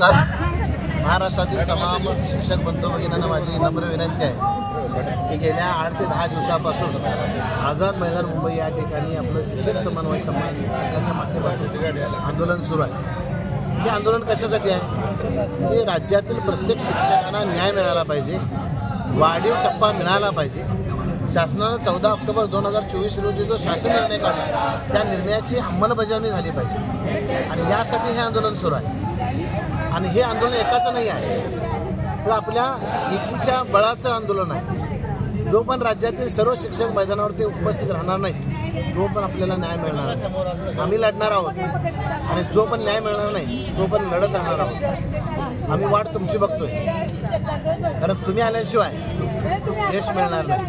महाराष्ट्रातील तमाम शिक्षक बंधू भगिनींना माझी नम्र विनंती आहे की गेल्या 8 ते 10 दिवसापासून आझाद मैदान मुंबई या ठिकाणी आपलं शिक्षक समन्वय संघाच्या माध्यमातून आंदोलन सुरू आहे। हे आंदोलन कशासाठी आहे की राज्यातील प्रत्येक शिक्षकांना न्याय मिळाला पाहिजे, वाढीव टप्पा मिळाला पाहिजे। शासनानं 14 ऑक्टोबर 2024 रोजी जो शासन निर्णय काढला त्या निर्णयाची अंमलबजावणी झाली पाहिजे आणि यासाठी हे आंदोलन सुरू आहे। आणि हे आंदोलन एकाचं नाही आहे, तर आपल्या एकीच्या बळाचं आंदोलन आहे। जो पण राज्यातील सर्व शिक्षक मैदानावरती उपस्थित राहणार नाही तो पण आपल्याला न्याय मिळणार नाही। आम्ही लढणार आहोत आणि जो पण न्याय मिळणार नाही तो पण लढत राहणार आहोत। आम्ही वाट तुमची बघतोय, कारण तुम्ही आल्याशिवाय यश मिळणार नाही।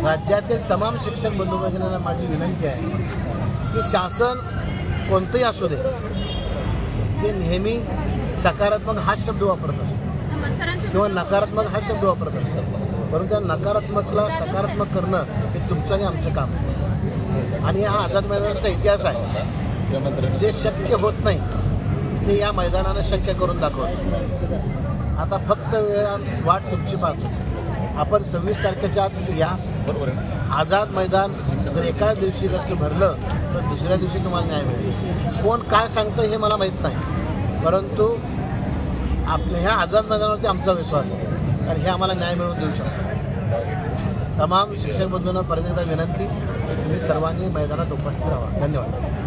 राज्यातील तमाम शिक्षक बंधू भगिनींना माझी विनंती आहे की शासन कोणतंही असू दे ते नेहमी सकारात्मक हा शब्द वापरत असतं किंवा नकारात्मक हा शब्द वापरत असतं, परंतु त्या नकारात्मकला सकारात्मक करणं हे तुमचं आणि आमचं काम आहे। आणि हा आझाद मैदानाचा इतिहास आहे, जे शक्य होत नाही ते या मैदानानं शक्य करून दाखवलं। आता फक्त वाट तुमची पाहतो। आपण 26 तारखेच्या आत या। आझाद मैदान जर एकाच दिवशी गच्च भरलं तर दुसऱ्या दिवशी तुम्हाला न्याय मिळेल। कोण काय सांगतं हे मला माहीत नाही, परंतु आपल्या ह्या आझाद मैदानावरती आमचा विश्वास आहे, कारण हे आम्हाला न्याय मिळवून देऊ शकतो। तमाम शिक्षक बंधूंना परत एकदा विनंती, तुम्ही सर्वांनी मैदानात उपस्थित राहा। धन्यवाद।